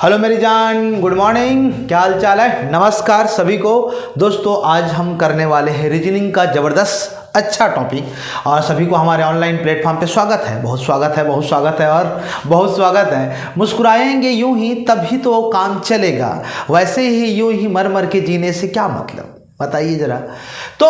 Hello मेरी जान, good morning. क्या हाल चाल है? नमस्कार सभी को। दोस्तों आज हम करने वाले हैं रीजनिंग का ज़बरदस्त अच्छा टॉपिक और सभी को हमारे ऑनलाइन प्लेटफॉर्म पे स्वागत है। बहुत स्वागत है, बहुत स्वागत है और बहुत स्वागत है। मुस्कुराएंगे यूं ही तभी तो काम चलेगा, वैसे ही यूं ही मर मर के जीने से क्या मतलब, बताइए जरा। तो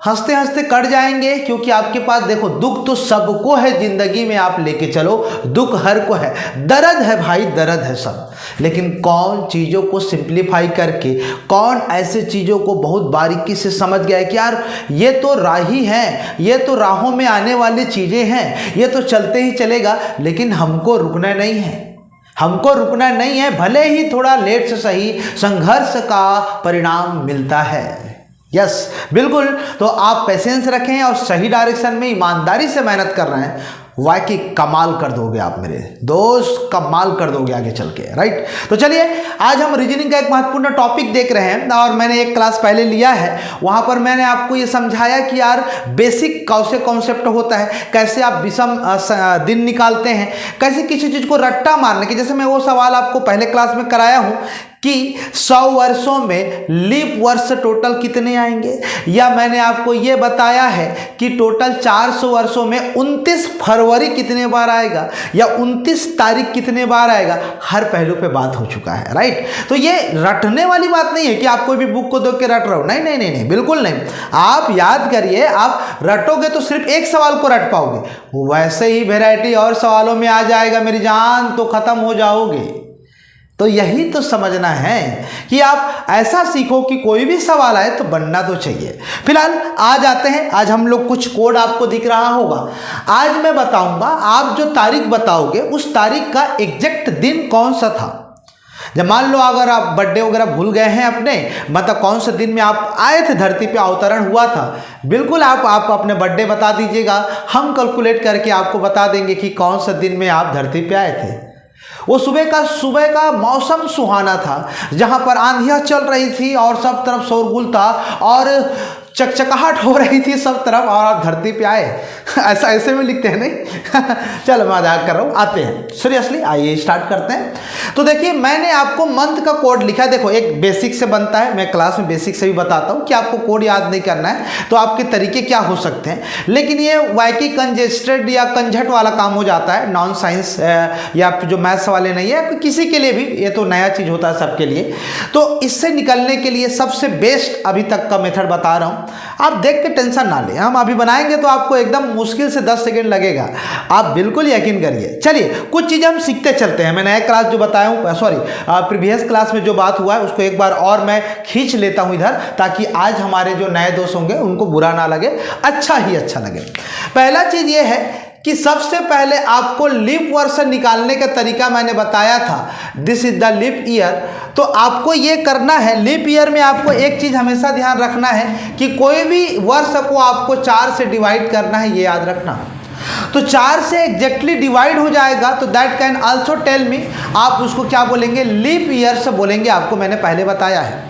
हंसते हंसते कट जाएंगे क्योंकि आपके पास देखो दुख तो सबको है जिंदगी में, आप लेके चलो, दुख हर को है, दर्द है भाई, दर्द है सब। लेकिन कौन चीज़ों को सिंप्लीफाई करके, कौन ऐसे चीज़ों को बहुत बारीकी से समझ गया है कि यार ये तो राही है, ये तो राहों में आने वाली चीज़ें हैं, ये तो चलते ही चलेगा, लेकिन हमको रुकना नहीं है, हमको रुकना नहीं है, भले ही थोड़ा लेट से सही, संघर्ष का परिणाम मिलता है। यस बिल्कुल। तो आप पेशेंस रखें और सही डायरेक्शन में ईमानदारी से मेहनत कर रहे हैं, वाकई कमाल कर दोगे आप मेरे दोस्त, कमाल कर दोगे आगे चल के, राइट। तो चलिए आज हम रीजनिंग का एक महत्वपूर्ण टॉपिक देख रहे हैं और मैंने एक क्लास पहले लिया है, वहाँ पर मैंने आपको ये समझाया कि यार बेसिक कौन कॉन्सेप्ट होता है, कैसे आप विषम दिन निकालते हैं, कैसे किसी चीज़ को रट्टा मारने के। जैसे मैं वो सवाल आपको पहले क्लास में कराया हूँ कि 100 वर्षों में लीप वर्ष टोटल कितने आएंगे, या मैंने आपको ये बताया है कि टोटल 400 वर्षों में 29 फरवरी कितने बार आएगा या 29 तारीख कितने बार आएगा, हर पहलू पे बात हो चुका है, राइट। तो ये रटने वाली बात नहीं है कि आप कोई भी बुक को देख के रट रहे हो, नहीं नहीं नहीं नहीं, बिल्कुल नहीं। आप याद करिए, आप रटोगे तो सिर्फ एक सवाल को रट पाओगे, वैसे ही वेराइटी और सवालों में आ जाएगा मेरी जान, तो खत्म हो जाओगे। तो यही तो समझना है कि आप ऐसा सीखो कि कोई भी सवाल आए तो बनना तो चाहिए। फिलहाल आज आते हैं, आज हम लोग कुछ कोड आपको दिख रहा होगा, आज मैं बताऊंगा, आप जो तारीख बताओगे उस तारीख का एग्जैक्ट दिन कौन सा था। जब मान लो अगर आप बर्थडे वगैरह भूल गए हैं अपने, मतलब कौन से दिन में आप आए थे, धरती पे अवतरण हुआ था, बिल्कुल आप अपने बर्थडे बता दीजिएगा, हम कैलकुलेट करके आपको बता देंगे कि कौन सा दिन में आप धरती पे आए थे। वो सुबह का मौसम सुहाना था, जहाँ पर आंधियाँ चल रही थी और सब तरफ शोरगुल था और चकचकाहट हो रही थी सब तरफ, और आप धरती पे आए। ऐसे में लिखते हैं नहीं चलो मैं मजाक कर रहा हूँ, आते हैं सीरियसली, आइए स्टार्ट करते हैं। तो देखिए मैंने आपको मंथ का कोड लिखा है, देखो एक बेसिक से बनता है, मैं क्लास में बेसिक से भी बताता हूँ कि आपको कोड याद नहीं करना है तो आपके तरीके क्या हो सकते हैं, लेकिन ये वाइकी कंजेस्टेड या कंझट वाला काम हो जाता है, नॉन साइंस या जो मैथ्स वाले नहीं है, किसी के लिए भी ये तो नया चीज़ होता है सबके लिए। तो इससे निकलने के लिए सबसे बेस्ट अभी तक का मेथड बता रहा हूँ, आप देख के टेंशन ना लें, हम अभी बनाएंगे तो आपको एकदम मुश्किल से 10 सेकंड लगेगा, आप बिल्कुल यकीन करिए। चलिए कुछ चीज़ें हम सीखते चलते हैं। मैं नया क्लास जो बताया हूँ, सॉरी प्रीवियस क्लास में जो बात हुआ है उसको एक बार और मैं खींच लेता हूँ इधर, ताकि आज हमारे जो नए दोस्त होंगे उनको बुरा ना लगे, अच्छा ही अच्छा लगे। पहला चीज़ ये है कि सबसे पहले आपको लीप वर्ष निकालने का तरीका मैंने बताया था, this is the leap year. तो आपको ये करना है, लीप ईयर में आपको एक चीज़ हमेशा ध्यान रखना है कि कोई भी वर्ष को आपको 4 से डिवाइड करना है, ये याद रखना। तो 4 से एग्जैक्टली डिवाइड हो जाएगा तो that can also tell me, आप उसको क्या बोलेंगे, लीप ईयर से बोलेंगे, आपको मैंने पहले बताया है,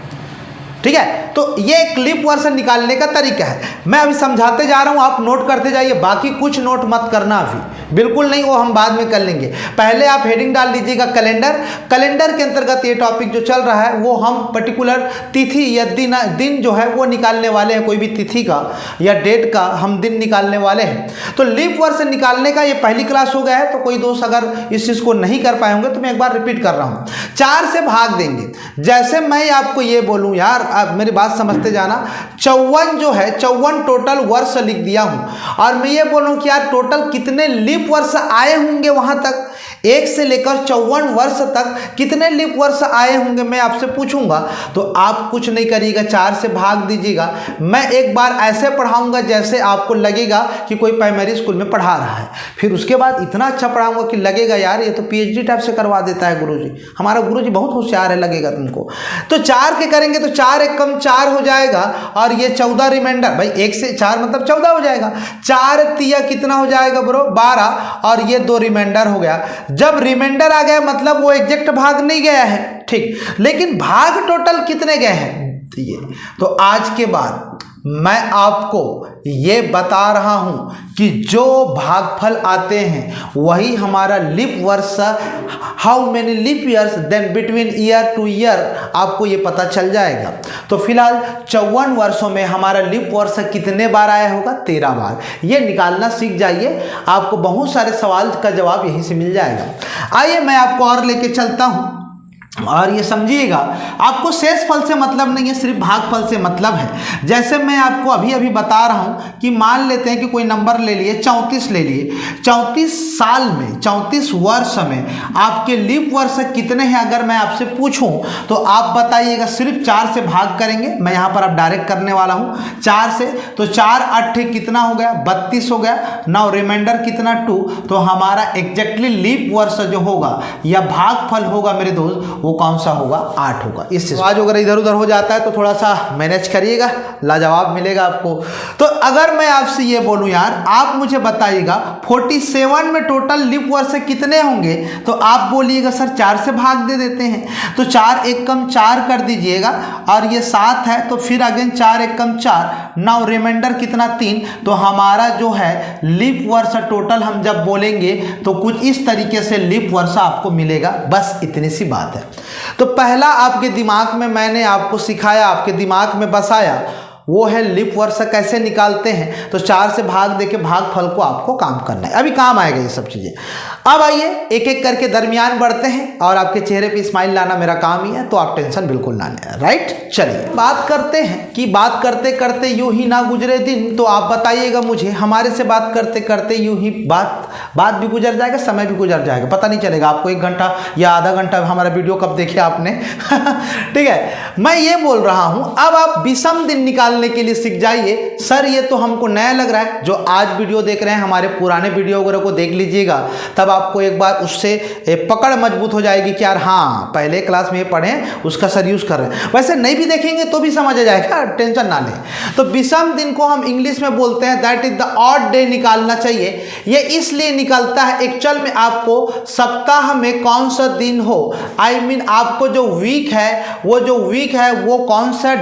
ठीक है। तो ये एक लीप वर्ष निकालने का तरीका है, मैं अभी समझाते जा रहा हूँ, आप नोट करते जाइए, बाकी कुछ नोट मत करना अभी, बिल्कुल नहीं, वो हम बाद में कर लेंगे। पहले आप हेडिंग डाल दीजिएगा कैलेंडर। कैलेंडर के अंतर्गत ये टॉपिक जो चल रहा है वो हम पर्टिकुलर तिथि या दिन जो है वो निकालने वाले हैं, कोई भी तिथि का या डेट का हम दिन निकालने वाले हैं। तो लीप वर्ष निकालने का ये पहली क्लास हो गया है, तो कोई दोस्त अगर इस चीज़ को नहीं कर पाए होंगे तो मैं एक बार रिपीट कर रहा हूँ। 4 से भाग देंगे, जैसे मैं आपको ये बोलूँ यार, आप मेरी बात समझते जाना, 54 जो है 54 टोटल वर्ष लिख दिया हूं और मैं ये बोलूं कि यार टोटल कितने लीप वर्ष आए होंगे, वहां तक 1 से लेकर 54 वर्ष तक कितने लीप वर्ष आए होंगे मैं आपसे पूछूंगा, तो आप कुछ नहीं करिएगा, 4 से भाग दीजिएगा। मैं एक बार ऐसे पढ़ाऊंगा जैसे आपको लगेगा कि कोई प्राइमरी स्कूल में पढ़ा रहा है, फिर उसके बाद इतना अच्छा पढ़ाऊंगा कि लगेगा यार ये तो PhD टाइप से करवा देता है गुरुजी, हमारा गुरुजी बहुत होशियार है, लगेगा तुमको। तो 4 के करेंगे तो 4 एक कम 4 हो जाएगा और ये 14 रिमाइंडर, भाई 1 से 4 मतलब 14 हो जाएगा, 4 तिया कितना हो जाएगा ब्रो, 12, और ये 2 रिमाइंडर हो गया। जब रिमाइंडर आ गया मतलब वो एग्जैक्ट भाग नहीं गया है, ठीक, लेकिन भाग टोटल कितने गए हैं, ये तो आज के बाद मैं आपको ये बता रहा हूँ कि जो भागफल आते हैं वही हमारा लीप वर्ष, how many leap years then between year to year आपको ये पता चल जाएगा। तो फिलहाल 54 वर्षों में हमारा लीप वर्ष कितने बार आया होगा? 13 बार। ये निकालना सीख जाइए, आपको बहुत सारे सवाल का जवाब यहीं से मिल जाएगा। आइए मैं आपको और लेके चलता हूँ और ये समझिएगा, आपको शेषफल से मतलब नहीं है, सिर्फ भागफल से मतलब है। जैसे मैं आपको अभी अभी बता रहा हूँ कि मान लेते हैं कि कोई नंबर ले लिए 34 ले लिए, 34 साल में 34 वर्ष में आपके लीप वर्ष कितने हैं अगर मैं आपसे पूछूं तो आप बताइएगा। सिर्फ 4 से भाग करेंगे, मैं यहाँ पर अब डायरेक्ट करने वाला हूँ 4 से। तो 4 8 कितना हो गया? 32 हो गया। नाउ रिमाइंडर कितना? 2। तो हमारा एग्जैक्टली लीप वर्ष जो होगा या भागफल होगा मेरे दोस्त, वो कौन सा होगा? 8 होगा। इससे आज अगर इधर उधर हो जाता है तो थोड़ा सा मैनेज करिएगा, लाजवाब मिलेगा आपको। तो अगर मैं आपसे ये बोलूं यार, आप मुझे बताइएगा 47 में टोटल लीप वर्ष कितने होंगे, तो आप बोलिएगा सर 4 से भाग दे देते हैं। तो 4 एक कम 4 कर दीजिएगा और ये 7 है, तो फिर अगेन 4 एक कम 4। नाउ रिमाइंडर कितना? 3। तो हमारा जो है लीप वर्ष टोटल हम जब बोलेंगे तो कुछ इस तरीके से लीप वर्ष आपको मिलेगा। बस इतनी सी बात है। तो पहला आपके दिमाग में मैंने आपको सिखाया, आपके दिमाग में बसाया, वो है लीप वर्ष कैसे निकालते हैं। तो 4 से भाग देके भागफल को आपको काम करना है, अभी काम आएगा ये सब चीज़ें। अब आइए एक एक करके दरमियान बढ़ते हैं और आपके चेहरे पे स्माइल लाना मेरा काम ही है, तो आप टेंशन बिल्कुल ना लें। राइट, चलिए बात करते हैं कि बात करते करते यूं ही ना गुजरे दिन। तो आप बताइएगा मुझे, हमारे से बात करते करते यूं ही बात भी गुजर जाएगा, समय भी गुजर जाएगा, पता नहीं चलेगा आपको 1 घंटा या आधा घंटा हमारा वीडियो कब देखे आपने। ठीक है, मैं ये बोल रहा हूं अब आप विषम दिन निकालने के लिए सीख जाइए। सर ये तो हमको नया लग रहा है, जो आज वीडियो देख रहे हैं हमारे पुराने वीडियो वगैरह को देख लीजिएगा, तब आपको एक बार उससे पकड़ मजबूत हो जाएगी कि यार हाँ पहले क्लास में पढ़ें, उसका सर यूज कर रहे हैं। वैसे नहीं भी देखेंगे तो भी समझ आ जाएगा, टेंशन ना लें। तो विषम दिन को हम इंग्लिश में बोलते हैं that is the odd day निकालना चाहिए। ये इसलिए निकलता है एक्चुअल में आपको सप्ताह में कौन सा दिन हो, आई मीन आपको जो वीक है वो कौन सा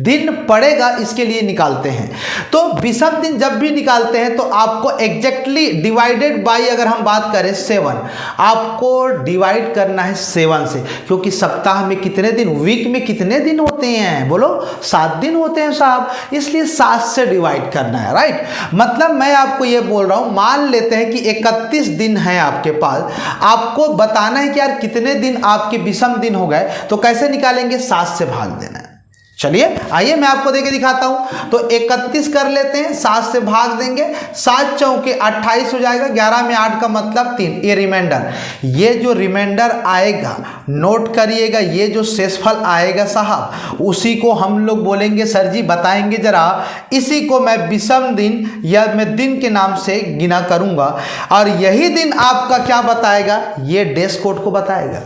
दिन पड़ेगा, इसके लिए निकालते हैं। तो विषम दिन जब भी निकालते हैं तो आपको एग्जैक्टली डिवाइडेड बाय, अगर हम बात करें 7, आपको डिवाइड करना है 7 से, क्योंकि सप्ताह में कितने दिन, वीक में कितने दिन होते हैं, बोलो 7 दिन होते हैं साहब, इसलिए 7 से डिवाइड करना है। राइट, मतलब मैं आपको ये बोल रहा हूं, मान लेते हैं कि 31 दिन है आपके पास, आपको बताना है कि यार कितने दिन आपके विषम दिन हो गए, तो कैसे निकालेंगे? 7 से भाग देना है। चलिए आइए मैं आपको देके दिखाता हूं। तो 31 कर लेते हैं, 7 से भाग देंगे, 7 चौके 28 हो जाएगा, 11 में 8 का मतलब 3। ये रिमाइंडर, ये जो रिमाइंडर आएगा नोट करिएगा, ये जो शेषफल आएगा साहब, उसी को हम लोग बोलेंगे सर जी बताएंगे जरा, इसी को मैं विषम दिन या मैं दिन के नाम से गिना करूंगा, और यही दिन आपका क्या बताएगा? ये डेस कोड को बताएगा।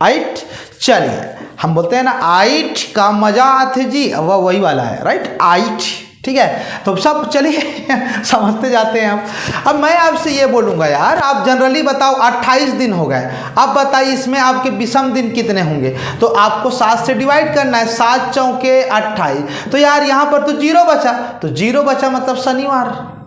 आइट, चलिए हम बोलते हैं ना आइट का मजा आते जी, वह वही वाला है। राइट, आइट, ठीक है। तो सब चलिए समझते जाते हैं हम। अब मैं आपसे ये बोलूँगा यार, आप जनरली बताओ 28 दिन हो गए, अब बताइए इसमें आपके विषम दिन कितने होंगे? तो आपको 7 से डिवाइड करना है, 7 चौके 28। तो यार यहाँ पर तो 0 बचा, तो 0 बचा मतलब शनिवार।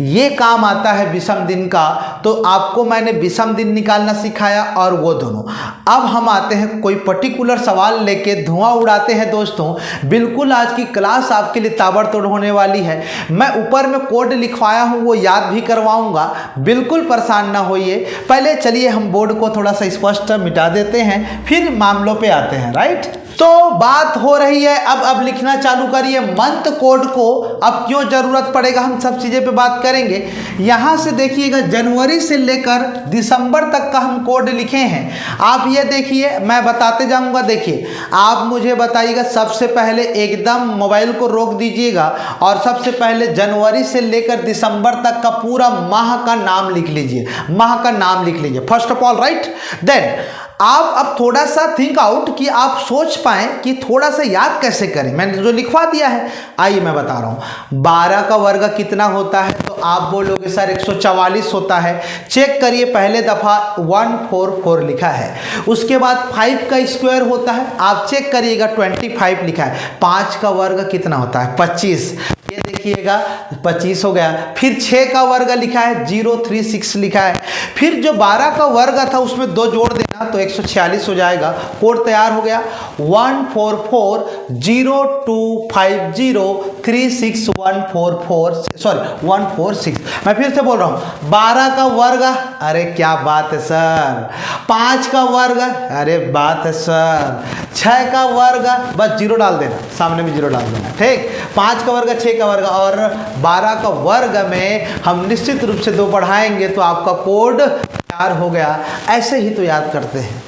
ये काम आता है विषम दिन का। तो आपको मैंने विषम दिन निकालना सिखाया और वो दोनों। अब हम आते हैं कोई पर्टिकुलर सवाल लेके धुआं उड़ाते हैं दोस्तों। बिल्कुल आज की क्लास आपके लिए ताबड़तोड़ होने वाली है। मैं ऊपर में कोड लिखवाया हूँ वो याद भी करवाऊंगा, बिल्कुल परेशान ना होइए। पहले चलिए हम बोर्ड को थोड़ा सा स्पष्ट मिटा देते हैं, फिर मामलों पे आते हैं। राइट, तो बात हो रही है, अब लिखना चालू करिए मंथ कोड को। अब क्यों जरूरत पड़ेगा, हम सब चीज़ें पे बात करेंगे। यहाँ से देखिएगा जनवरी से लेकर दिसंबर तक का हम कोड लिखे हैं। आप ये देखिए, मैं बताते जाऊँगा। देखिए आप मुझे बताइएगा, सबसे पहले एकदम मोबाइल को रोक दीजिएगा और सबसे पहले जनवरी से लेकर दिसंबर तक का पूरा माह का नाम लिख लीजिए, माह का नाम लिख लीजिए first of all. Right, then आप अब थोड़ा सा थिंक आउट कि आप सोच पाएँ कि थोड़ा सा याद कैसे करें। मैंने जो लिखवा दिया है, आइए मैं बता रहा हूँ। 12 का वर्ग कितना होता है, तो आप बोलोगे सर 144 होता है। चेक करिए, पहले दफ़ा 144 लिखा है, उसके बाद 5 का स्क्वायर होता है, आप चेक करिएगा 25 लिखा है। 5 का वर्ग कितना होता है, 25, ये देखिएगा 25 हो गया। फिर 6 का वर्ग लिखा है 036 लिखा है। फिर जो 12 का वर्ग था उसमें 2 जोड़ देना तो 146 हो जाएगा। कोड तैयार हो गया 144025036144146। मैं फिर से बोल रहा हूँ, 12 का वर्ग, अरे क्या बात है सर। 5 का वर्ग, अरे बात है सर। 6 का वर्ग, बस जीरो डाल देना, सामने में जीरो डाल देना, ठीक। 5 का वर्ग, 6 का वर्ग और 12 का वर्ग में हम निश्चित रूप से 2 बढ़ाएंगे तो आपका कोड तैयार हो गया। ऐसे ही तो याद करते हैं,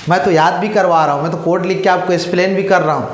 मैं तो याद भी करवा रहा हूँ, मैं तो कोड लिख के आपको एक्सप्लेन भी कर रहा हूँ।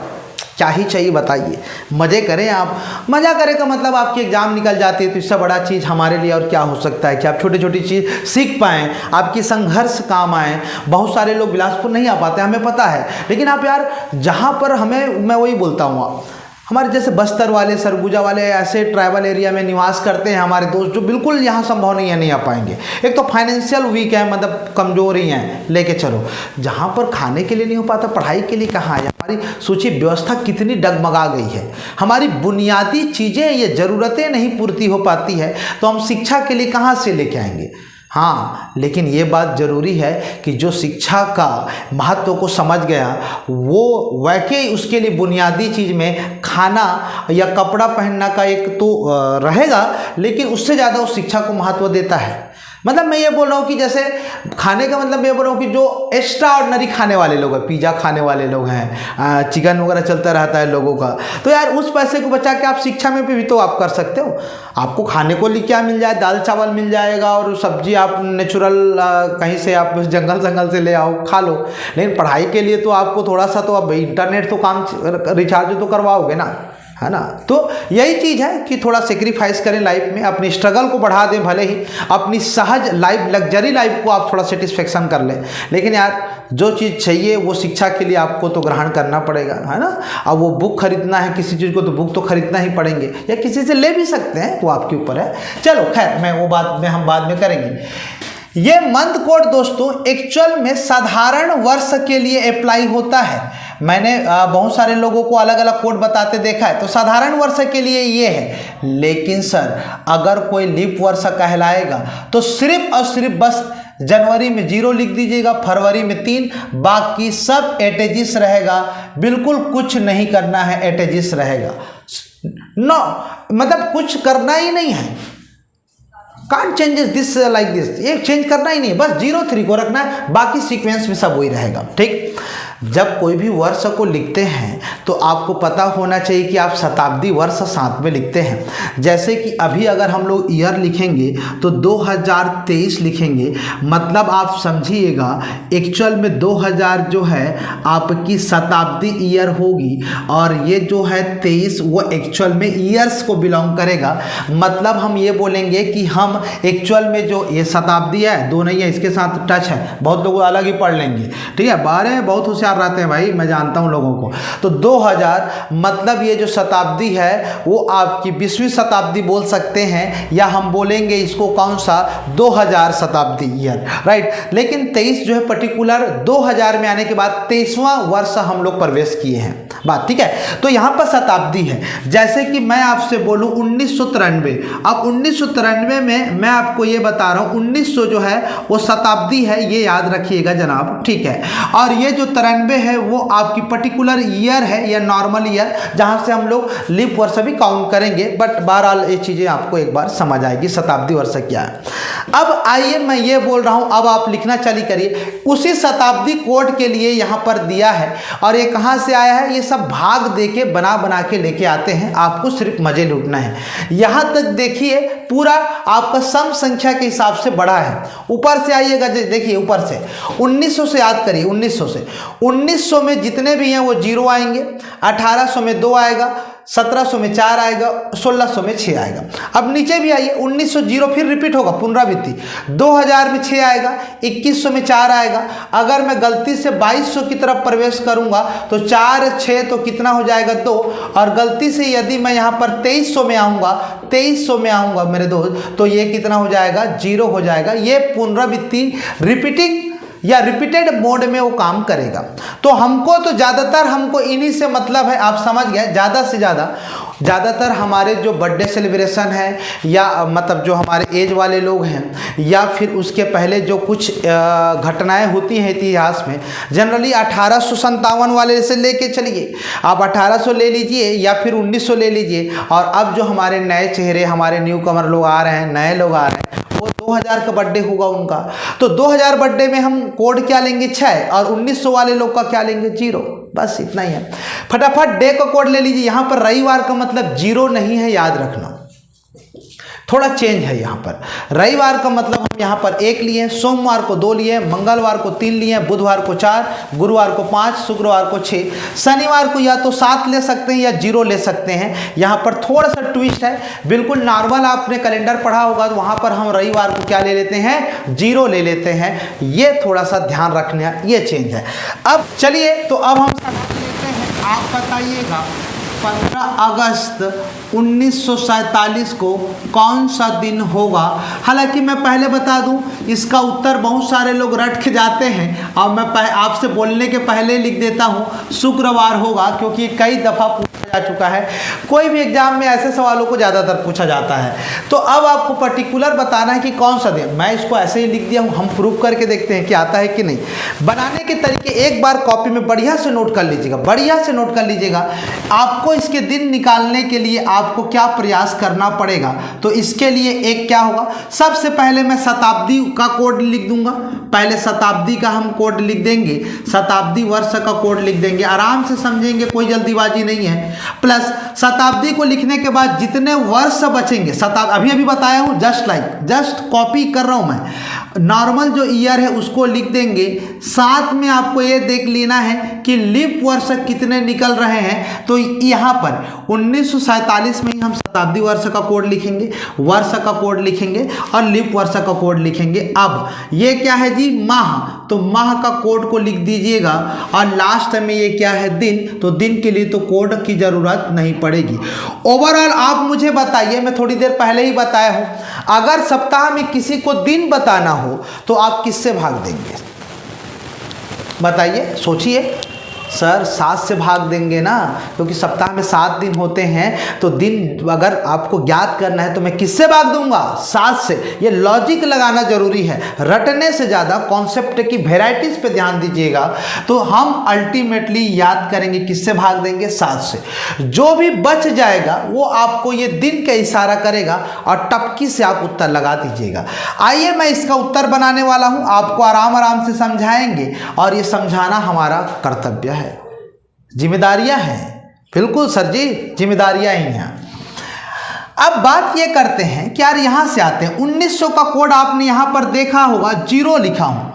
क्या ही चाहिए बताइए, मज़े करें आप। मज़ा करें का मतलब आपकी एग्ज़ाम निकल जाती है तो इससे बड़ा चीज़ हमारे लिए और क्या हो सकता है कि आप छोटी छोटी चीज़ सीख पाएँ, आपकी संघर्ष काम आए। बहुत सारे लोग बिलासपुर नहीं आ पाते, हमें पता है, लेकिन आप यार जहाँ पर हमें, मैं वही बोलता हूँ, हमारे जैसे बस्तर वाले, सरगुजा वाले ऐसे ट्राइबल एरिया में निवास करते हैं हमारे दोस्त, जो बिल्कुल यहाँ संभव नहीं है, नहीं आ पाएंगे। एक तो फाइनेंशियल वीक है, मतलब कमजोरी हैं, लेके चलो। जहाँ पर खाने के लिए नहीं हो पाता, पढ़ाई के लिए कहाँ है। हमारी सूची व्यवस्था कितनी डगमगा गई है, हमारी बुनियादी चीज़ें, ये ज़रूरतें नहीं पूर्ति हो पाती है, तो हम शिक्षा के लिए कहाँ से लेके आएंगे। हाँ, लेकिन ये बात ज़रूरी है कि जो शिक्षा का महत्व को समझ गया वो वाकई उसके लिए बुनियादी चीज़ में खाना या कपड़ा पहनना का एक तो रहेगा, लेकिन उससे ज़्यादा उस शिक्षा को महत्व देता है। मतलब मैं ये बोल रहा हूँ कि जैसे खाने का मतलब मैं बोल रहा हूँ कि जो एक्स्ट्रा ऑर्डिनरी खाने वाले लोग हैं, पिज़्ज़ा खाने वाले लोग हैं, चिकन वगैरह चलता रहता है लोगों का, तो यार उस पैसे को बचा के आप शिक्षा में भी तो आप कर सकते हो। आपको खाने को लिए क्या मिल जाए, दाल चावल मिल जाएगा और सब्जी आप नेचुरल कहीं से आप जंगल से ले आओ, खा लो। लेकिन पढ़ाई के लिए तो आपको थोड़ा सा तो अब इंटरनेट तो काम रिचार्ज तो करवाओगे ना, है ना। तो यही चीज़ है कि थोड़ा सेक्रीफाइस करें लाइफ में, अपनी स्ट्रगल को बढ़ा दें, भले ही अपनी सहज लाइफ, लग्जरी लाइफ को आप थोड़ा सेटिस्फेक्शन कर लें, लेकिन यार जो चीज़ चाहिए वो शिक्षा के लिए आपको तो ग्रहण करना पड़ेगा, है ना। अब वो बुक खरीदना है किसी चीज़ को तो बुक तो खरीदना ही पड़ेंगे, या किसी से ले भी सकते हैं, वो आपके ऊपर है। चलो खैर, मैं वो बात में हम बाद में करेंगे। ये मंथ कोड दोस्तों एक्चुअल में साधारण वर्ष के लिए अप्लाई होता है। मैंने बहुत सारे लोगों को अलग अलग कोड बताते देखा है, तो साधारण वर्ष के लिए ये है। लेकिन सर अगर कोई लीप वर्ष कहलाएगा तो सिर्फ और सिर्फ बस जनवरी में 0 लिख दीजिएगा, फरवरी में 3, बाकी सब एटेजिस रहेगा। बिल्कुल कुछ नहीं करना है, एटेजिस रहेगा। नो मतलब कुछ करना ही नहीं है, can't changes this like this, ये चेंज करना ही नहीं, बस 03 को रखना है, बाकी सीक्वेंस में सब वही रहेगा, ठीक। जब कोई भी वर्ष को लिखते हैं तो आपको पता होना चाहिए कि आप शताब्दी वर्ष साथ में लिखते हैं। जैसे कि अभी अगर हम लोग ईयर लिखेंगे तो 2023 लिखेंगे, मतलब आप समझिएगा एक्चुअल में 2000 जो है आपकी शताब्दी ईयर होगी, और ये जो है 23 वो एक्चुअल में ईयर्स को बिलोंग करेगा। मतलब हम ये बोलेंगे कि हम एक्चुअल में जो ये शताब्दी है, दो नहीं है, इसके साथ टच है, बहुत लोग अलग ही पढ़ लेंगे, ठीक है। 12 बहुत होशियार रहते हैं भाई, मैं जानता हूं लोगों को। तो 2000 मतलब ये जो शताब्दी है वो आपकी 20वीं शताब्दी बोल सकते हैं, या हम बोलेंगे इसको कौन सा 2000 शताब्दी ईयर, राइट। लेकिन 23 जो है पर्टिकुलर 2000 में आने के बाद 23वां वर्ष हम लोग प्रवेश किए हैं, बात ठीक है। तो यहाँ पर शताब्दी है, जैसे कि मैं आपसे बोलूँ 1993, अब 1993 में मैं आपको ये बता रहा हूँ 1900 जो है वो शताब्दी है, ये याद रखिएगा जनाब, ठीक है। और ये जो 93 है वो आपकी पर्टिकुलर ईयर है या नॉर्मल ईयर, जहां से हम लोग लीप वर्ष भी काउंट करेंगे, बट बहरहाल ये चीजें आपको एक बार समझ आएगी शताब्दी वर्ष क्या है। अब आइए मैं ये बोल रहा हूं, अब आप लिखना चालू करिए। उसी शताब्दी कोड के लिए यहां पर दिया है, और ये कहां से आया है, ये सब भाग देके बना के लेके आते हैं, आपको सिर्फ मजे लूटना है। यहां तक देखिए पूरा आपका सम संख्या के हिसाब से बड़ा है। ऊपर से आइएगा, देखिए ऊपर से 1900 से याद करिए, 1900 से 1900 में जितने भी हैं वो 0 आएंगे, 1800 में 2 आएगा, 1700 में 4 आएगा, 1600 में 6 आएगा। अब नीचे भी आइए, 1900 जीरो फिर रिपीट होगा, पुनरावृत्ति। 2000 में 6 आएगा, 2100 में 4 आएगा। अगर मैं गलती से 2200 की तरफ प्रवेश करूंगा तो 4 6 तो कितना हो जाएगा 2, और गलती से यदि मैं यहाँ पर 2300 में आऊँगा मेरे दोस्त, तो ये कितना हो जाएगा 0 हो जाएगा। ये पुनरावृत्ति रिपीटिंग या रिपीटेड मोड में वो काम करेगा। तो हमको तो ज़्यादातर हमको इन्हीं से मतलब है, आप समझ गए। ज़्यादा से ज़्यादातर हमारे जो बर्थडे सेलिब्रेशन है, या मतलब जो हमारे एज वाले लोग हैं, या फिर उसके पहले जो कुछ घटनाएं होती हैं इतिहास में, जनरली 1857 वाले से लेके चलिए, आप 1800 ले लीजिए या फिर 1900 ले लीजिए। और अब जो हमारे नए चेहरे, हमारे न्यू कमर लोग आ रहे हैं, नए लोग आ रहे हैं, वो 2000 का बर्थडे होगा उनका। तो 2000 बर्थडे में हम कोड क्या लेंगे 6, और 1900 वाले लोग का क्या लेंगे 0। बस इतना ही है। फटाफट डे का कोड ले लीजिए। यहाँ पर रविवार का मतलब 0 नहीं है, याद रखना, थोड़ा चेंज है। यहाँ पर रविवार का मतलब हम यहाँ पर 1 लिए, सोमवार को 2 लिए, मंगलवार को 3 लिए, बुधवार को 4, गुरुवार को 5, शुक्रवार को 6, शनिवार को या तो 7 ले सकते हैं या 0 ले सकते हैं। यहाँ पर थोड़ा सा ट्विस्ट है। बिल्कुल नॉर्मल आपने कैलेंडर पढ़ा होगा तो वहाँ पर हम रविवार को क्या ले लेते हैं 0 ले लेते हैं। ये थोड़ा सा ध्यान रखना, ये चेंज है। अब चलिए, तो अब हम सवाल लेते हैं। आप बताइएगा 15 अगस्त 1947 को कौन सा दिन होगा। हालांकि मैं पहले बता दूं, इसका उत्तर बहुत सारे लोग रट के जाते हैं, और मैं आपसे बोलने के पहले लिख देता हूं शुक्रवार होगा, क्योंकि कई दफ़ा पूछा जा चुका है। कोई भी एग्जाम में ऐसे सवालों को ज़्यादातर पूछा जाता है। तो अब आपको पर्टिकुलर बताना है कि कौन सा दिन। मैं इसको ऐसे ही लिख दिया हूँ, हम प्रूव करके देखते हैं कि आता है कि नहीं। बनाने के तरीके एक बार कॉपी में बढ़िया से नोट कर लीजिएगा, आपको इसके दिन निकालने के लिए आपको क्या प्रयास करना पड़ेगा। तो इसके लिए एक क्या होगा, सबसे पहले मैं शताब्दी का कोड लिख दूंगा। पहले शताब्दी का हम कोड लिख देंगे, शताब्दी वर्ष का कोड लिख देंगे, आराम से समझेंगे, कोई जल्दीबाजी नहीं है। प्लस शताब्दी को लिखने के बाद जितने वर्ष बचेंगे, अभी बताया हूँ, जस्ट कॉपी कर रहा हूँ मैं। नॉर्मल जो ईयर है उसको लिख देंगे। साथ में आपको ये देख लेना है कि लीप वर्ष कितने निकल रहे हैं। तो यहाँ पर 1947 में ही हम शताब्दी वर्ष का कोड लिखेंगे, वर्ष का कोड लिखेंगे और लीप वर्ष का कोड लिखेंगे। अब ये क्या है जी, माह, तो माह का कोड को लिख दीजिएगा। और लास्ट में ये क्या है, दिन, तो दिन के लिए तो कोड की ज़रूरत नहीं पड़ेगी। ओवरऑल आप मुझे बताइए, मैं थोड़ी देर पहले ही बताया हूँ, अगर सप्ताह में किसी को दिन बताना हो तो आप किससे भाग देंगे, बताइए, सोचिए। सर 7 से भाग देंगे ना, क्योंकि सप्ताह में 7 दिन होते हैं। तो दिन अगर आपको ज्ञात करना है तो मैं किससे भाग दूंगा, 7 से। ये लॉजिक लगाना जरूरी है, रटने से ज़्यादा कॉन्सेप्ट की वेराइटीज़ पे ध्यान दीजिएगा। तो हम अल्टीमेटली याद करेंगे किससे भाग देंगे, 7 से। जो भी बच जाएगा वो आपको ये दिन का इशारा करेगा और टपकी से आप उत्तर लगा दीजिएगा। आइए मैं इसका उत्तर बनाने वाला हूँ, आपको आराम से समझाएंगे, और ये समझाना हमारा कर्तव्य है, जिम्मेदारियां हैं। बिल्कुल सर जी, जिम्मेदारियां ही हैं। अब बात ये करते हैं कि यार यहां से आते हैं, 1900 का कोड आपने यहां पर देखा होगा, 0 लिखा हूं।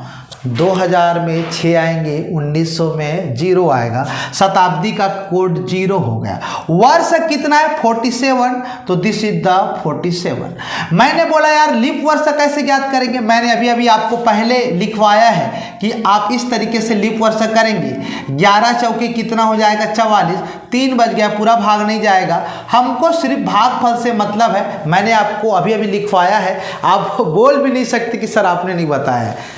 2000 में 6 आएंगे, 1900 में 0 आएगा, शताब्दी का कोड 0 हो गया। वर्ष कितना है 47, तो दिस इज द 47। मैंने बोला यार लीप वर्ष कैसे ज्ञात करेंगे, मैंने अभी आपको पहले लिखवाया है कि आप इस तरीके से लीप वर्ष करेंगे। 11 चौके कितना हो जाएगा 44, 3 बज गया, पूरा भाग नहीं जाएगा, हमको सिर्फ भागफल से मतलब है। मैंने आपको अभी लिखवाया है, आप बोल भी नहीं सकते कि सर आपने नहीं बताया है।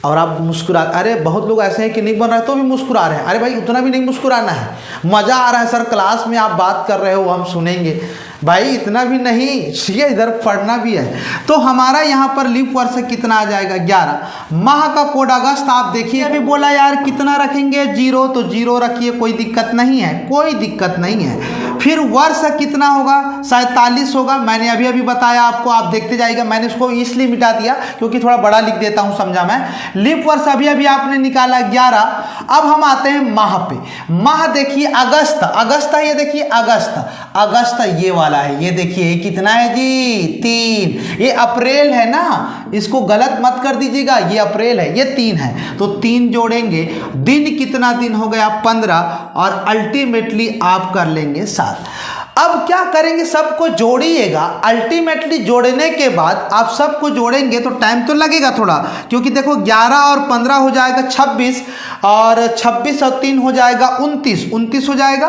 और आप मुस्कुरा, अरे बहुत लोग ऐसे हैं कि नहीं बन रहा है तो भी मुस्कुरा रहे हैं। अरे भाई उतना भी नहीं मुस्कुराना है, मज़ा आ रहा है सर, क्लास में आप बात कर रहे हो हम सुनेंगे, भाई इतना भी नहीं, ये इधर पढ़ना भी है। तो हमारा यहाँ पर लीप वर्ष कितना आ जाएगा 11। माह का कोड अगस्त, आप देखिए अभी बोला यार कितना रखेंगे 0, तो 0 रखिए, कोई दिक्कत नहीं है, कोई दिक्कत नहीं है। फिर वर्ष कितना होगा 47 होगा, मैंने अभी बताया आपको, आप देखते जाइएगा। मैंने इसको इसलिए मिटा दिया क्योंकि थोड़ा बड़ा लिख देता हूँ, समझा मैं। लीप वर्ष अभी आपने निकाला 11। अब हम आते हैं माह पे। माह देखिए अगस्त है, ये देखिए अगस्त ये वाला है, ये देखिए कितना है जी 3। ये अप्रैल है ना, इसको गलत मत कर दीजिएगा, ये अप्रैल है, ये 3 है, तो 3 जोड़ेंगे। दिन कितना दिन हो गया 15, और अल्टीमेटली आप कर लेंगे 7। अब क्या करेंगे, सबको जोड़िएगा। अल्टीमेटली जोड़ने के बाद आप सबको जोड़ेंगे तो टाइम तो लगेगा थोड़ा, क्योंकि देखो 11 और 15 हो जाएगा 26, और 26 और 3 हो जाएगा 29 हो जाएगा।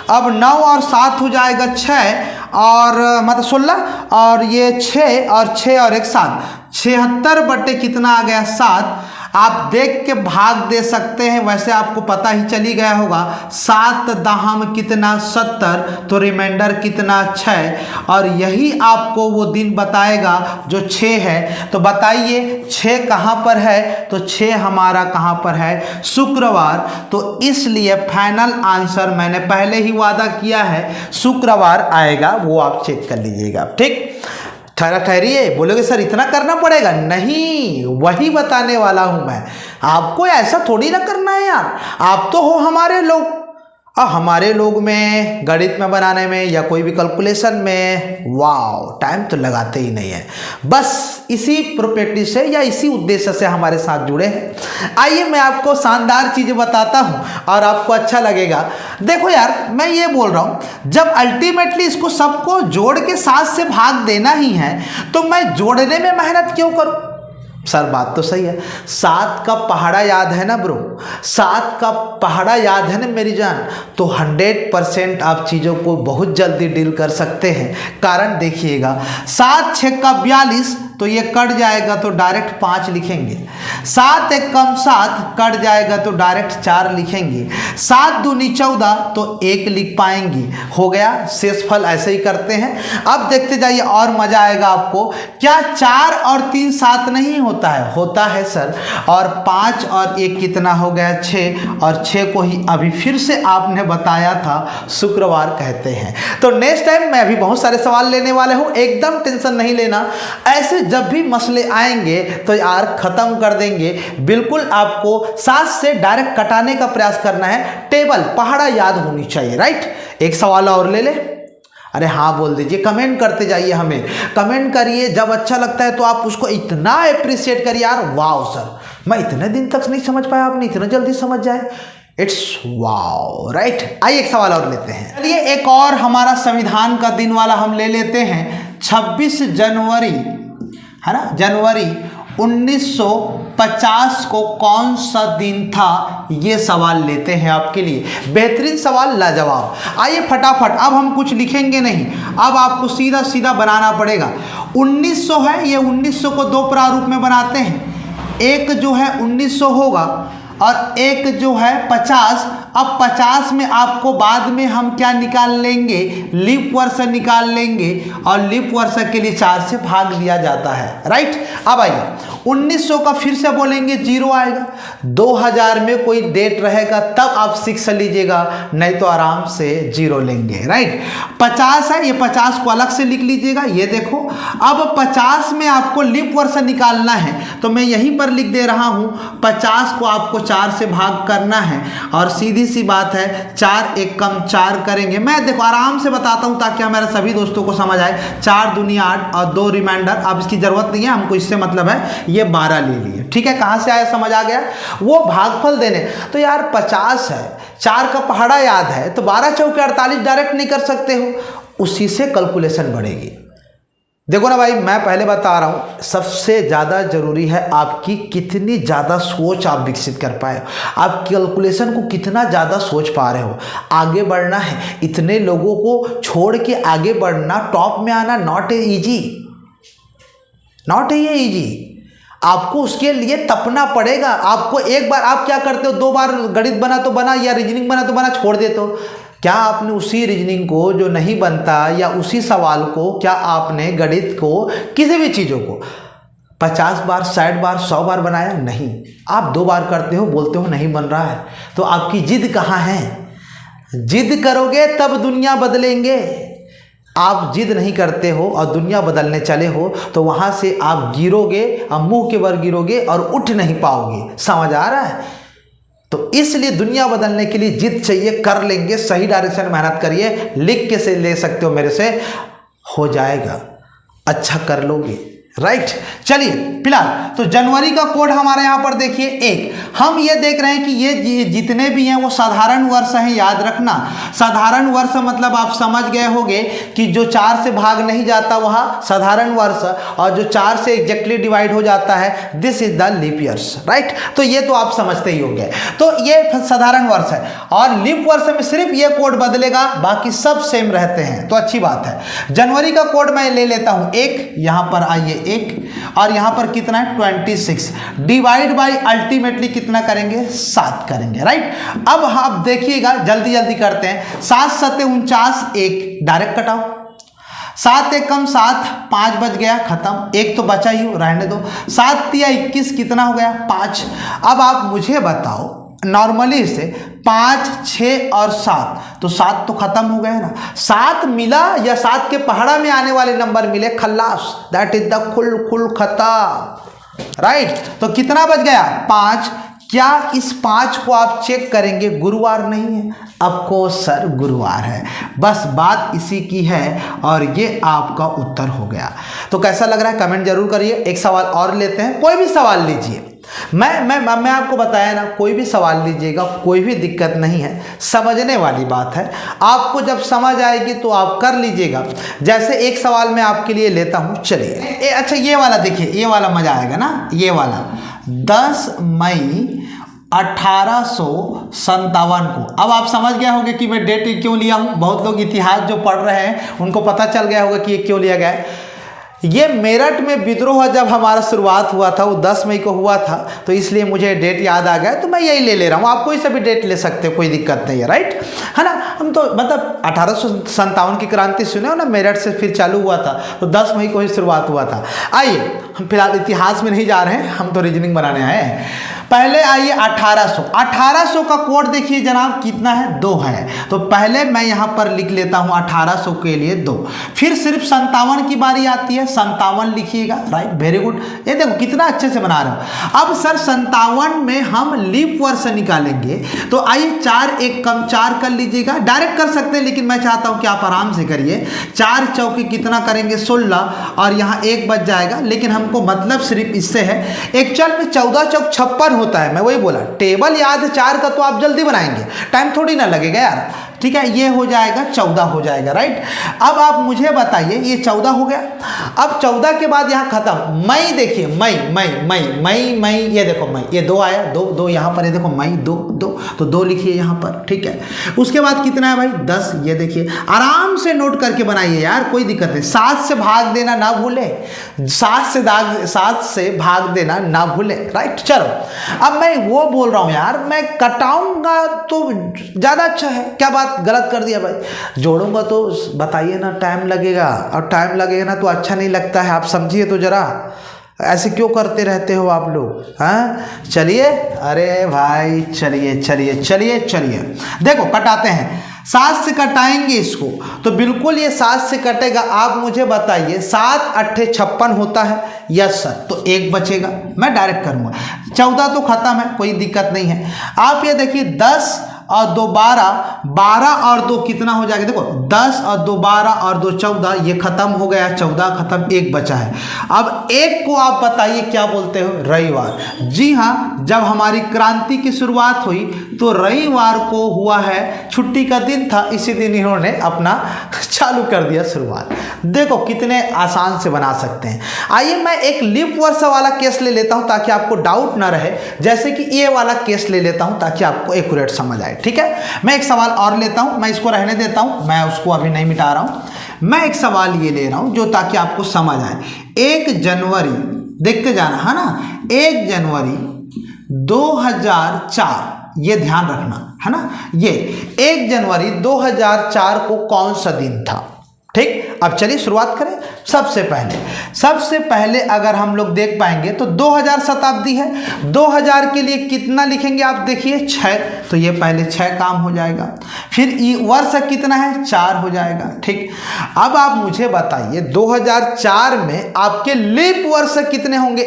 अब 9 और 7 हो जाएगा 6 और मतलब 16, और ये 6 और 1 7, 76 बटे कितना आ गया 7। आप देख के भाग दे सकते हैं, वैसे आपको पता ही चली गया होगा। 7 दाहम कितना 70, तो रिमाइंडर कितना 6, और यही आपको वो दिन बताएगा जो 6 है। तो बताइए 6 कहाँ पर है, तो 6 हमारा कहाँ पर है, शुक्रवार। तो इसलिए फाइनल आंसर मैंने पहले ही वादा किया है, शुक्रवार आएगा, वो आप चेक कर लीजिएगा। ठीक, ठहरिए, बोलोगे सर इतना करना पड़ेगा, नहीं वही बताने वाला हूं मैं आपको, ऐसा थोड़ी ना करना है यार। आप तो हो हमारे लोग, और हमारे लोग में गणित में बनाने में या कोई भी कैलकुलेशन में वाओ टाइम तो लगाते ही नहीं है, बस इसी प्रोपेक्टिव से या इसी उद्देश्य से हमारे साथ जुड़े हैं। आइए मैं आपको शानदार चीज़ें बताता हूं और आपको अच्छा लगेगा। देखो यार, मैं ये बोल रहा हूं, जब अल्टीमेटली इसको सबको जोड़ के 7 से भाग देना ही है तो मैं जोड़ने में मेहनत क्यों करूं। सर बात तो सही है, 7 का पहाड़ा याद है ना ब्रो, 7 का पहाड़ा याद है ना मेरी जान, तो 100% आप चीज़ों को बहुत जल्दी डील कर सकते हैं। कारण देखिएगा, 7 6 का 42, तो ये कट जाएगा तो डायरेक्ट 5 लिखेंगे। 7 1 कम 7 कट जाएगा तो डायरेक्ट 4 लिखेंगे। 7 दूनी 14, तो 1 लिख पाएंगी, हो गया। शेषफल ऐसे ही करते हैं। अब देखते जाइए और मजा आएगा आपको। क्या 4 और 3 7 नहीं होता है? होता है सर। और 5 और 1 कितना हो गया 6, और 6 को ही अभी फिर से आपने बताया था शुक्रवार कहते हैं। तो नेक्स्ट टाइम मैं अभी बहुत सारे सवाल लेने वाले हूँ, एकदम टेंशन नहीं लेना। ऐसे जब भी मसले आएंगे तो यार खत्म कर देंगे। बिल्कुल आपको 7 से डायरेक्ट कटाने का प्रयास करना है। टेबल पहाड़ा याद होनी चाहिए, राइट। एक सवाल और ले ले, अरे हाँ बोल दीजिए, कमेंट करते जाइए, हमें कमेंट करिए। जब अच्छा लगता है तो आप उसको इतना अप्रिशिएट करिए यार, वाओ सर मैं इतने दिन तक नहीं समझ पाया, आपने इतना जल्दी समझ जाए, इट्स वाओ, राइट। आइए एक सवाल और लेते हैं। चलिए एक और हमारा संविधान का दिन वाला हम ले लेते हैं। 26 जनवरी है ना, जनवरी 1950 को कौन सा दिन था, ये सवाल लेते हैं आपके लिए। बेहतरीन सवाल, लाजवाब। आइए फटाफट, अब हम कुछ लिखेंगे नहीं, अब आपको सीधा सीधा बनाना पड़ेगा। 1900 है, ये 1900 को 2 प्रारूप में बनाते हैं। एक जो है 1900 होगा और एक जो है 50। अब 50 में आपको बाद में हम क्या निकाल लेंगे, लीप वर्ष निकाल लेंगे, और लीप वर्ष के लिए 4 से भाग दिया जाता है, राइट। अब आइए 1900 का फिर से बोलेंगे 0 आएगा। 2000 में कोई डेट रहेगा तब आप 6 लीजिएगा, नहीं तो आराम से 0 लेंगे, राइट। 50 है, ये 50 को अलग से लिख लीजिएगा, ये देखो। अब 50 में आपको लीप वर्ष निकालना है तो मैं यहीं पर लिख दे रहा हूँ, 50 को आपको 4 से भाग करना है, और सीधी सी बात है 4 1 कम 4 करेंगे। मैं देखो आराम से बताता हूं ताकि हमारे सभी दोस्तों को समझ आए। 4 दूनी 8 और 2 रिमाइंडर, अब इसकी जरूरत नहीं है हमको, इससे मतलब है ये 12 ले लिए, ठीक है। कहां से आया समझ आ गया, वो भागफल देने। तो यार 50 है, 4 का पहाड़ा याद है, तो 12 चौके 48 डायरेक्ट नहीं कर सकते हो, उसी से कैलकुलेशन बढ़ेगी। देखो ना भाई, मैं पहले बता रहा हूँ, सबसे ज़्यादा ज़रूरी है आपकी कितनी ज़्यादा सोच आप विकसित कर पाए हो, आप कैलकुलेशन को कितना ज़्यादा सोच पा रहे हो। आगे बढ़ना है, इतने लोगों को छोड़ के आगे बढ़ना, टॉप में आना not a easy, not a easy. आपको उसके लिए तपना पड़ेगा। आपको एक बार आप क्या करते हो, 2 बार गणित बना तो बना या रीजनिंग बना तो बना, छोड़ देते हो। क्या आपने उसी रीजनिंग को जो नहीं बनता या उसी सवाल को, क्या आपने गणित को, किसी भी चीज़ों को 50 बार 60 बार 100 बार बनाया? नहीं। आप 2 बार करते हो, बोलते हो नहीं बन रहा है, तो आपकी जिद कहाँ है? जिद करोगे तब दुनिया बदलेंगे। आप जिद नहीं करते हो और दुनिया बदलने चले हो तो वहाँ से आप गिरोगे, और मुँह के बल गिरोगे और उठ नहीं पाओगे। समझ आ रहा है? तो इसलिए दुनिया बदलने के लिए जिद चाहिए, कर लेंगे। सही डायरेक्शन मेहनत करिए, लिख के से ले सकते हो मेरे से, हो जाएगा, अच्छा कर लोगे, राइट। चलिए फिलहाल तो जनवरी का कोड हमारे यहाँ पर देखिए 1। हम ये देख रहे हैं कि ये जितने भी हैं वो साधारण वर्ष हैं, याद रखना। साधारण वर्ष मतलब आप समझ गए होंगे कि जो 4 से भाग नहीं जाता वह साधारण वर्ष, और जो 4 से एग्जैक्टली डिवाइड हो जाता है this is the leap years, right. तो ये तो आप समझते ही होंगे। तो ये साधारण वर्ष है, और लीप वर्ष में सिर्फ ये कोड बदलेगा, बाकी सब सेम रहते हैं, तो अच्छी बात है। जनवरी का कोड मैं ले लेता हूं 1, यहां पर आइए 1, और यहां पर कितना है 26, डिवाइड बाई अल्टीमेटली कितना करेंगे 7 करेंगे, राइट। अब आप देखिएगा जल्दी जल्दी करते हैं। 7 सत्ते 49, 1 डायरेक्ट कटाओ, 7 एक कम 7, 5 बच गया, खत्म। 1 तो बचा ही हो, रहने दो। 7 तिया 21 कितना हो गया 5। अब आप मुझे बताओ नॉर्मली से 5, 6 और 7, तो 7 तो खत्म हो गया ना। 7 मिला या 7 के पहाड़ा में आने वाले नंबर मिले, खल्लास, दैट इज द खुल खत्म, राइट। तो कितना बच गया 5। क्या इस 5 को आप चेक करेंगे गुरुवार नहीं है? ऑफकोर्स सर गुरुवार है, बस बात इसी की है, और ये आपका उत्तर हो गया। तो कैसा लग रहा है कमेंट जरूर करिए। एक सवाल और लेते हैं, कोई भी सवाल लीजिए। मैं आपको बताया ना, कोई भी सवाल लीजिएगा, कोई भी दिक्कत नहीं है, समझने वाली बात है। आपको जब समझ आएगी तो आप कर लीजिएगा। जैसे एक सवाल मैं आपके लिए लेता हूं, चलिए। अच्छा ये वाला देखिए, ये वाला मजा आएगा ना, ये वाला 10 मई 1857 को। अब आप समझ गए होंगे कि मैं डेट क्यों लिया हूं। बहुत लोग इतिहास जो पढ़ रहे हैं उनको पता चल गया होगा कि ये क्यों लिया गया है। ये मेरठ में विद्रोह जब हमारा शुरुआत हुआ था वो 10 मई को हुआ था, तो इसलिए मुझे डेट याद आ गया, तो मैं यही ले रहा हूँ। आप कोई सा भी डेट ले सकते हो, कोई दिक्कत नहीं है, राइट, है ना। हम तो मतलब 1857 की क्रांति सुने हो ना, मेरठ से फिर चालू हुआ था, तो 10 मई को ही शुरुआत हुआ था। आइए हम फिलहाल इतिहास में नहीं जा रहे हैं, हम तो रीजनिंग बनाने आए हैं। पहले आइए 1800 का कोड देखिए जनाब कितना है 2 है। तो पहले मैं यहाँ पर लिख लेता हूँ 1800 के लिए 2। फिर सिर्फ 57 की बारी आती है, 57 लिखिएगा, राइट, वेरी गुड। ये देखो कितना अच्छे से बना रहे हो। अब सर 57 में हम लीप वर्ष निकालेंगे, तो आइए 4 एक कम 4 कर लीजिएगा, डायरेक्ट कर सकते हैं, लेकिन मैं चाहता हूँ कि आप आराम से करिए। 4 चौके कितना करेंगे 16, और यहाँ 1 बच जाएगा, लेकिन हमको मतलब सिर्फ इससे है। एक्चुअल में 14 चौक 56 होता है, मैं वही बोला, टेबल याद है 4 का तो आप जल्दी बनाएंगे, टाइम थोड़ी ना लगेगा यार, ठीक है। ये हो जाएगा 14 हो जाएगा, राइट। अब आप मुझे बताइए, ये 14 हो गया। अब 14 के बाद यहाँ खत्म। मई देखिए, मई मई मई मई मई, ये देखो मई, ये 2 आया, 2 यहाँ पर, ये देखो मई 2 2, तो 2 लिखिए यहाँ पर, ठीक है। उसके बाद कितना है भाई 10, ये देखिए, आराम से नोट करके बनाइए यार, कोई दिक्कत नहीं। 7 से भाग देना ना भूले, 7 से भाग देना ना भूले, राइट। चलो अब मैं वो बोल रहा हूँ यार, मैं कटाऊंगा तो ज़्यादा अच्छा है। क्या बात गलत कर दिया भाई, जोड़ूंगा तो बताइए ना, टाइम लगेगा, और टाइम लगेगा ना तो अच्छा नहीं लगता है, आप समझिए तो जरा, ऐसे क्यों करते रहते हो आप लोग, हाँ। चलिए, अरे भाई चलिए चलिए चलिए चलिए, देखो कटाते हैं। 7 से कटाएंगे इसको, तो बिल्कुल ये 7 से कटेगा। आप मुझे बताइए 7 8 56 होता है, यस सर, तो 1 बचेगा, मैं डायरेक्ट करूँगा। 14 तो खत्म है, कोई दिक्कत नहीं है। आप ये देखिए 10 और 2 12, 12 और 2 कितना हो जाएगा, देखो 10 और 2 12 और 2 14, ये खत्म हो गया, 14 खत्म, 1 बचा है। अब 1 को आप बताइए क्या बोलते हो, रविवार। जी हाँ, जब हमारी क्रांति की शुरुआत हुई तो रविवार को हुआ है, छुट्टी का दिन था, इसी दिन इन्होंने अपना चालू कर दिया शुरुआत। देखो कितने आसान से बना सकते हैं। आइए मैं एक लीप वर्ष वाला केस ले लेता हूं ताकि आपको डाउट ना रहे, जैसे कि ये वाला केस ले लेता हूं ताकि आपको एक्यूरेट समझ आए, ठीक है। मैं एक सवाल और लेता हूं, मैं इसको रहने देता हूं, मैं उसको अभी नहीं मिटा रहा हूं। मैं एक सवाल ये ले रहा हूं जो ताकि आपको समझ आए। 1 जनवरी, देखते जाना है ना, 1 जनवरी 2004, ये ध्यान रखना है ना, ये 1 जनवरी 2004 को कौन सा दिन था, ठीक। अब चलिए शुरुआत करें। सबसे पहले अगर हम लोग देख पाएंगे तो 2000 शताब्दी है, 2000 के लिए कितना लिखेंगे आप देखिए 6, तो ये पहले 6 काम हो जाएगा। फिर वर्ष कितना है 4 हो जाएगा, ठीक। अब आप मुझे बताइए 2004 में आपके लीप वर्ष कितने होंगे,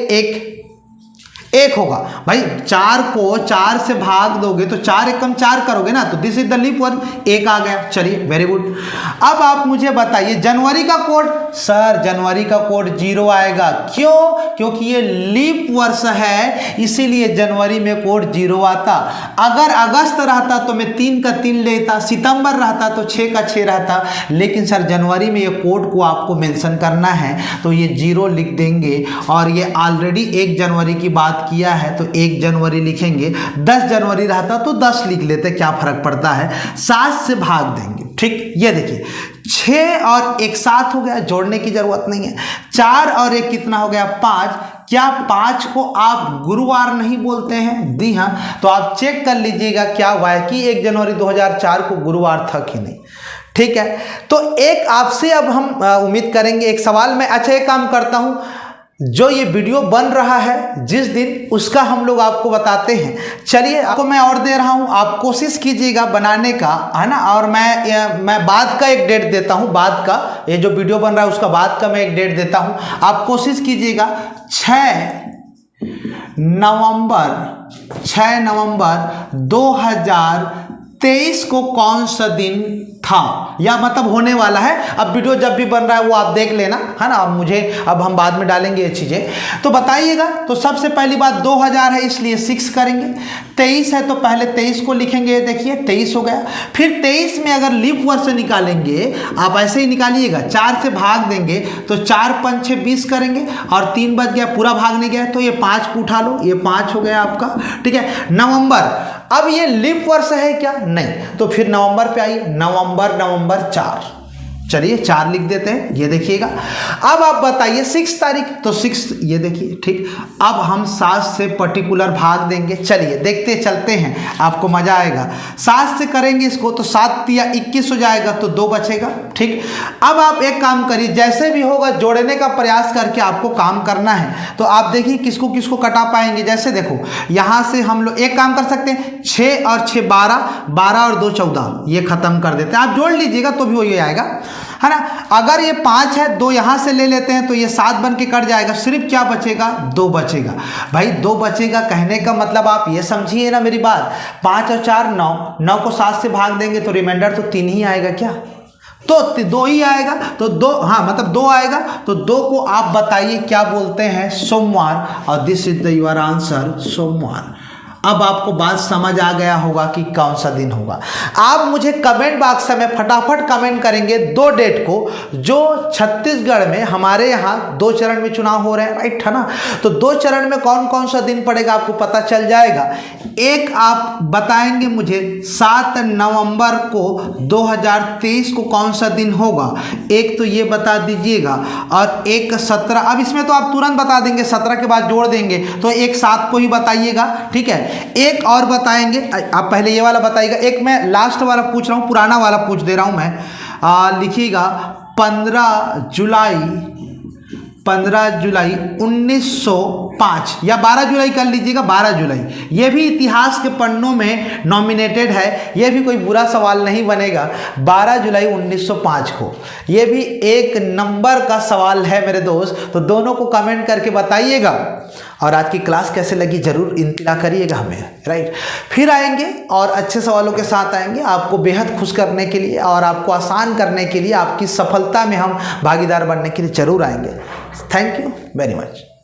1 होगा। भाई 4 को 4 से भाग दोगे तो 4 एकम 4 करोगे ना, तो दिस इज द लीप वर्ष, 1 आ गया। चलिए वेरी गुड। अब आप मुझे बताइए जनवरी का कोड। सर जनवरी का कोड 0 आएगा। क्यों? क्योंकि ये लीप वर्ष है, इसीलिए जनवरी में कोड 0 आता। अगर अगस्त रहता तो मैं 3 का 3 लेता, सितंबर रहता तो 6 का 6 रहता, लेकिन सर जनवरी में ये कोड को आपको मेंशन करना है तो ये 0 लिख देंगे। और ये ऑलरेडी 1 जनवरी की बात किया है तो 1 जनवरी लिखेंगे। 10 जनवरी रहता तो 10 लिख लेते, क्या फर्क पड़ता है, 7 से भाग देंगे। ठीक, ये देखिए 6 और 1 7 हो गया, जोड़ने की जरूरत नहीं है। 4 और 1 कितना हो गया, 5। क्या 5 को आप गुरुवार नहीं बोलते हैं? जी हाँ। तो आप चेक कर लीजिएगा क्या वाकई 1 जनवरी 2004 को गुरुवार था कि नहीं। ठीक है, तो एक आपसे अब हम उम्मीद करेंगे एक सवाल में। अच्छा एक काम करता हूँ, जो ये वीडियो बन रहा है जिस दिन, उसका हम लोग आपको बताते हैं। चलिए आपको मैं और दे रहा हूँ, आप कोशिश कीजिएगा बनाने का, है ना। और मैं बाद का एक डेट देता हूँ, बाद का ये जो वीडियो बन रहा है उसका बाद का मैं एक डेट देता हूँ। आप कोशिश कीजिएगा 6 नवंबर 2023 को कौन सा दिन था, या मतलब होने वाला है। अब वीडियो जब भी बन रहा है वो आप देख लेना, है ना। अब हम बाद में डालेंगे ये चीज़ें, तो बताइएगा। तो सबसे पहली बात 2000 है इसलिए 6 करेंगे। 23 है तो पहले 23 को लिखेंगे, देखिए 23 हो गया। फिर 23 में अगर लीप वर्ष निकालेंगे, आप ऐसे ही निकालिएगा, 4 से भाग देंगे तो 4 5 6 20 करेंगे, और 3 बच गया, पूरा भाग नहीं गया तो ये 5 को उठा लो, ये 5 हो गया आपका। ठीक है, नवंबर, अब ये लीप वर्ष है क्या? नहीं, तो फिर नवंबर पे आइए, नवंबर 4। चलिए 4 लिख देते हैं, ये देखिएगा। अब आप बताइए 6 तारीख, तो 6 ये देखिए। ठीक, अब हम 7 से पर्टिकुलर भाग देंगे। चलिए देखते चलते हैं, आपको मजा आएगा। 7 से करेंगे इसको तो 7 या 21 हो जाएगा, तो 2 बचेगा। ठीक, अब आप एक काम करिए, जैसे भी होगा जोड़ने का प्रयास करके आपको काम करना है। तो आप देखिए किसको किसको कटा पाएंगे। जैसे देखो यहाँ से हम लोग एक काम कर सकते हैं, 6 और 6 12, 12 और 2 14, ये खत्म कर देते हैं। आप जोड़ लीजिएगा तो भी वही आएगा, है ना। अगर ये 5 है, 2 यहाँ से ले लेते हैं तो ये 7 बन के कट जाएगा, सिर्फ क्या बचेगा, 2 बचेगा। भाई 2 बचेगा कहने का मतलब आप ये समझिए ना मेरी बात, 5 और 4 9, 9 को 7 से भाग देंगे तो रिमाइंडर तो 3 ही आएगा क्या, तो 2 ही आएगा, तो 2, हाँ मतलब 2 आएगा। तो 2 को आप बताइए क्या बोलते हैं, सोमवार, और this is the your answer, सोमवार। अब आपको बात समझ आ गया होगा कि कौन सा दिन होगा। आप मुझे कमेंट बॉक्स में फटाफट कमेंट करेंगे 2 डेट को, जो छत्तीसगढ़ में हमारे यहाँ 2 चरण में चुनाव हो रहे हैं, राइट, है ना। तो 2 चरण में कौन कौन सा दिन पड़ेगा आपको पता चल जाएगा। एक आप बताएंगे मुझे 7 नवंबर को 2023 को कौन सा दिन होगा, एक तो ये बता दीजिएगा, और एक 17, अब इसमें तो आप तुरंत बता देंगे, 17 के बाद जोड़ देंगे तो एक 7 को ही बताइएगा। ठीक है, एक और बताएंगे, आप पहले ये वाला बताइएगा, एक मैं लास्ट वाला पूछ रहा हूँ, पुराना वाला पूछ दे रहा हूँ मैं। लिखिएगा 15 जुलाई 1905, या 12 जुलाई कर लीजिएगा, 12 जुलाई। ये भी इतिहास के पन्नों में नॉमिनेटेड है, ये भी कोई बुरा सवाल नहीं बनेगा। 12 जुलाई 1905 को, ये भी 1 नंबर का सवाल है मेरे दोस्त। तो दोनों को कमेंट करके बताइएगा, और आज की क्लास कैसे लगी जरूर इंतला करिएगा हमें, राइट। फिर आएंगे और अच्छे सवालों के साथ आएंगे, आपको बेहद खुश करने के लिए और आपको आसान करने के लिए, आपकी सफलता में हम भागीदार बनने के लिए जरूर आएंगे। Thank you very much.